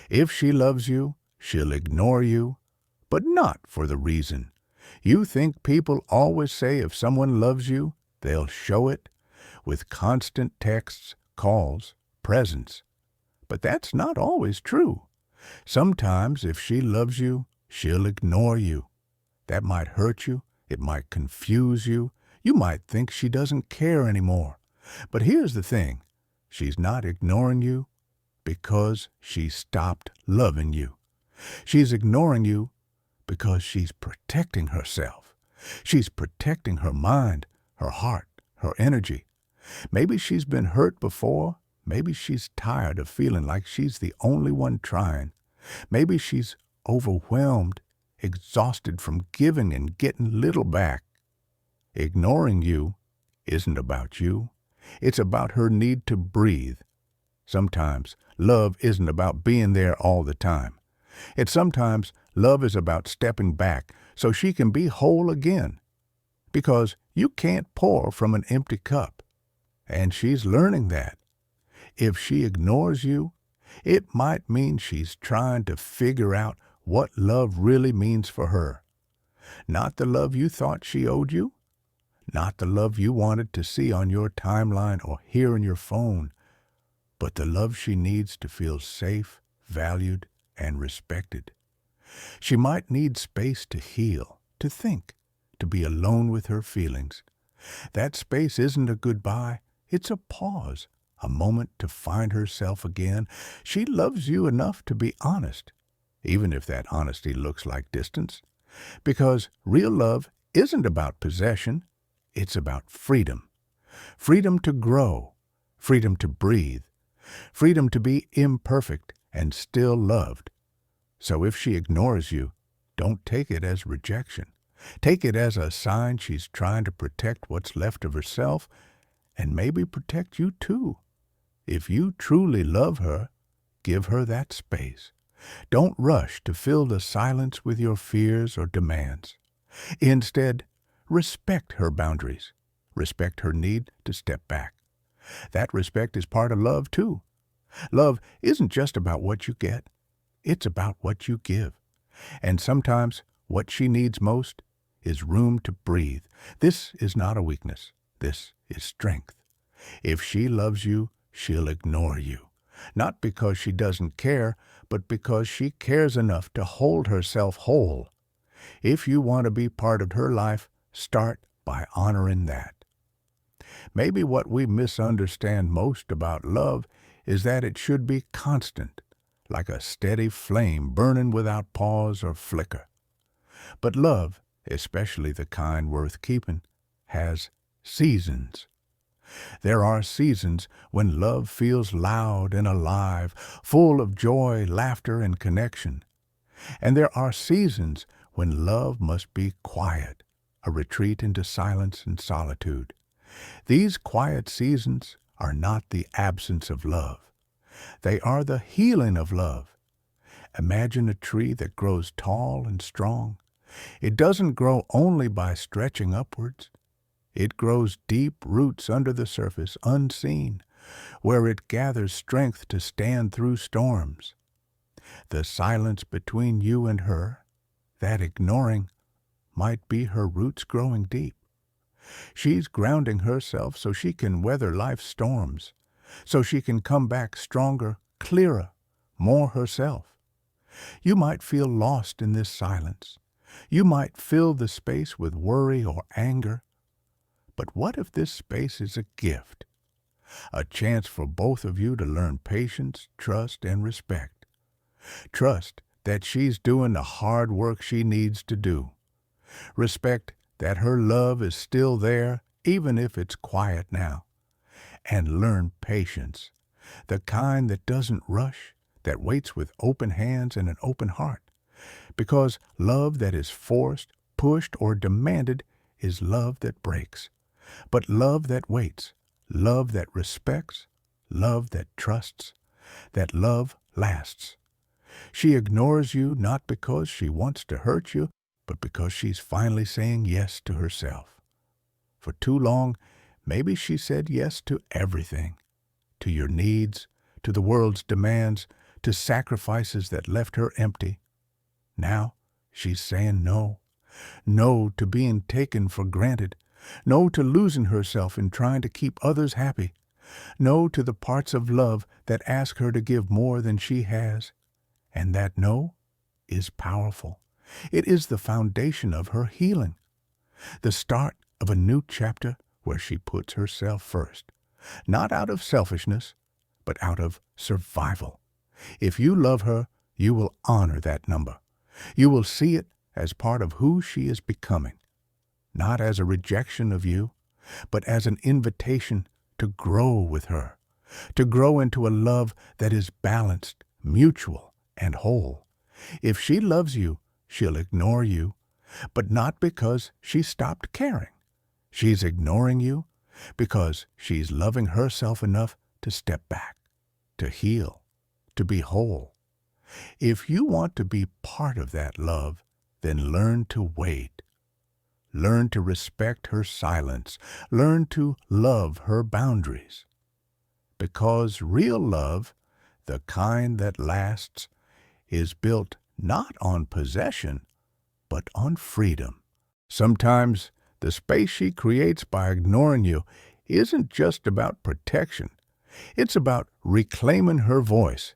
If she loves you, she'll ignore you, but not for the reason you think people always say. If someone loves you, they'll show it with constant texts, calls, presence. But that's not always true. Sometimes if she loves you, she'll ignore you. That might hurt you. It might confuse you. You might think she doesn't care anymore. But here's the thing. She's not ignoring you because she stopped loving you. She's ignoring you because she's protecting herself. She's protecting her mind, her heart, her energy. Maybe she's been hurt before. Maybe she's tired of feeling like she's the only one trying. Maybe she's overwhelmed, exhausted from giving and getting little back. Ignoring you isn't about you. It's about her need to breathe. Sometimes love isn't about being there all the time. Sometimes love is about stepping back so she can be whole again. Because you can't pour from an empty cup. And she's learning that. If she ignores you, it might mean she's trying to figure out what love really means for her. Not the love you thought she owed you. Not the love you wanted to see on your timeline or hear in your phone. But the love she needs to feel safe, valued, and respected. She might need space to heal, to think, to be alone with her feelings. That space isn't a goodbye. It's a pause, a moment to find herself again. She loves you enough to be honest, even if that honesty looks like distance. Because real love isn't about possession. It's about freedom. Freedom to grow, freedom to breathe, freedom to be imperfect and still loved. So if she ignores you, don't take it as rejection. Take it as a sign she's trying to protect what's left of herself and maybe protect you too. If you truly love her, give her that space. Don't rush to fill the silence with your fears or demands. Instead, respect her boundaries. Respect her need to step back. That respect is part of love too. Love isn't just about what you get. It's about what you give. And sometimes what she needs most is room to breathe. This is not a weakness. This is strength. If she loves you, she'll ignore you. Not because she doesn't care, but because she cares enough to hold herself whole. If you want to be part of her life, start by honoring that. Maybe what we misunderstand most about love is that it should be constant, like a steady flame burning without pause or flicker. But love, especially the kind worth keeping, has seasons. There are seasons when love feels loud and alive, full of joy, laughter, and connection. And there are seasons when love must be quiet, a retreat into silence and solitude. These quiet seasons are not the absence of love. They are the healing of love. Imagine a tree that grows tall and strong. It doesn't grow only by stretching upwards. It grows deep roots under the surface, unseen, where it gathers strength to stand through storms. The silence between you and her, that ignoring, might be her roots growing deep. She's grounding herself so she can weather life's storms, so she can come back stronger, clearer, more herself. You might feel lost in this silence. You might fill the space with worry or anger. But what if this space is a gift? A chance for both of you to learn patience, trust, and respect. Trust that she's doing the hard work she needs to do. Respect that her love is still there, even if it's quiet now. And learn patience, the kind that doesn't rush, that waits with open hands and an open heart. Because love that is forced, pushed, or demanded is love that breaks. But love that waits, love that respects, love that trusts, that love lasts. She ignores you not because she wants to hurt you, but because she's finally saying yes to herself. For too long, maybe she said yes to everything, to your needs, to the world's demands, to sacrifices that left her empty. Now she's saying no. No to being taken for granted. No to losing herself in trying to keep others happy. No to the parts of love that ask her to give more than she has. And that no is powerful. It is the foundation of her healing, the start of a new chapter where she puts herself first, not out of selfishness, but out of survival. If you love her, you will honor that number. You will see it as part of who she is becoming, not as a rejection of you, but as an invitation to grow with her, to grow into a love that is balanced, mutual, and whole. If she loves you, she'll ignore you, but not because she stopped caring. She's ignoring you because she's loving herself enough to step back, to heal, to be whole. If you want to be part of that love, then learn to wait. Learn to respect her silence. Learn to love her boundaries. Because real love, the kind that lasts, is built not on possession, but on freedom. Sometimes the space she creates by ignoring you isn't just about protection. It's about reclaiming her voice.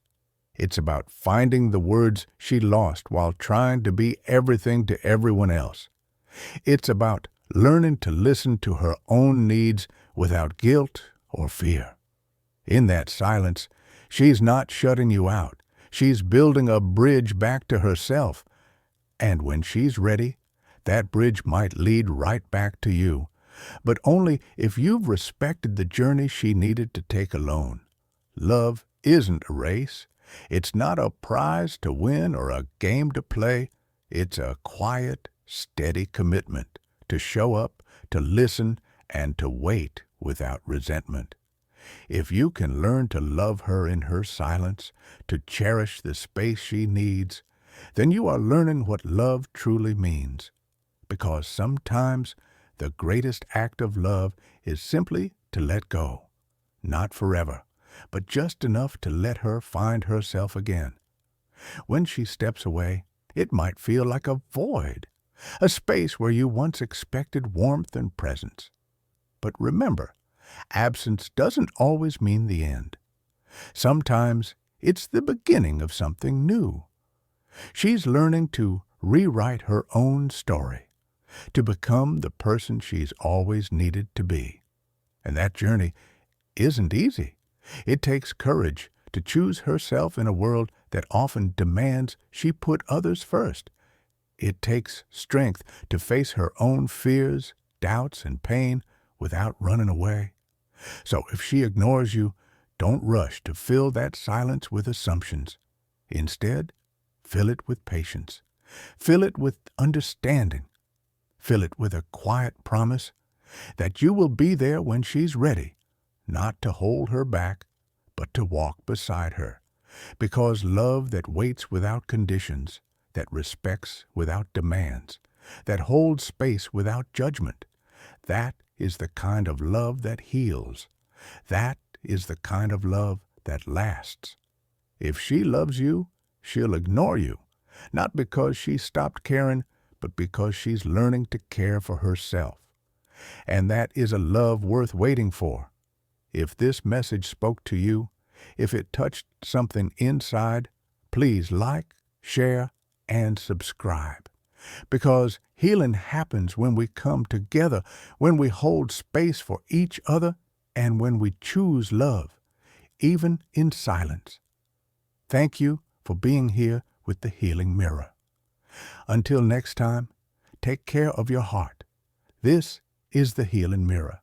It's about finding the words she lost while trying to be everything to everyone else. It's about learning to listen to her own needs without guilt or fear. In that silence, she's not shutting you out. She's building a bridge back to herself. And when she's ready, that bridge might lead right back to you, but only if you've respected the journey she needed to take alone. Love isn't a race. It's not a prize to win or a game to play. It's a quiet, steady commitment to show up, to listen, and to wait without resentment. If you can learn to love her in her silence, to cherish the space she needs, then you are learning what love truly means. Because sometimes the greatest act of love is simply to let go. Not forever, but just enough to let her find herself again. When she steps away, it might feel like a void, a space where you once expected warmth and presence. But remember, absence doesn't always mean the end. Sometimes it's the beginning of something new. She's learning to rewrite her own story, to become the person she's always needed to be. And that journey isn't easy. It takes courage to choose herself in a world that often demands she put others first. It takes strength to face her own fears, doubts, and pain without running away. So if she ignores you, don't rush to fill that silence with assumptions. Instead, fill it with patience. Fill it with understanding. Fill it with a quiet promise that you will be there when she's ready, not to hold her back, but to walk beside her. Because love that waits without conditions, that respects without demands, that holds space without judgment, that is the kind of love that heals. That is the kind of love that lasts. If she loves you, she'll ignore you, not because she stopped caring, but because she's learning to care for herself. And that is a love worth waiting for. If this message spoke to you, if it touched something inside, please like, share, and subscribe. Because healing happens when we come together, when we hold space for each other, and when we choose love, even in silence. Thank you for being here with the Healing Mirror. Until next time, take care of your heart. This is the Healing Mirror.